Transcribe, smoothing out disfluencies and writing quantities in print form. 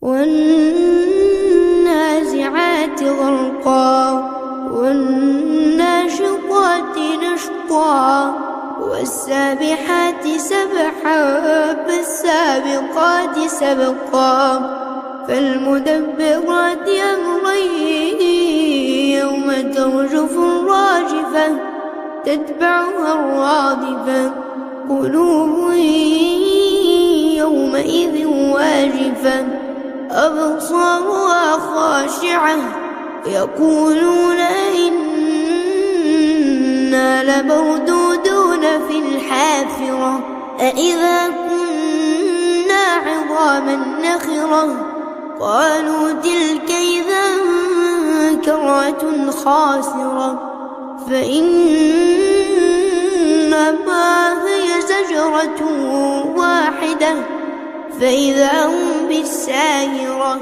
والنازعات غرقا والناشطات نشطا والسابحات سبحا فالسابقات سبقا فالمدبرات أمرا يوم ترجف الراجفة تتبعها الرادفة قلوب يومئذ واجفة أبصارها خاشعة يقولون إنا لمردودون في الحافرة أإذا كنا عظاما نخرة قالوا تلك إذا كرة خاسرة فإنما هي زجرة واحدة فإذا هم بالساهرة.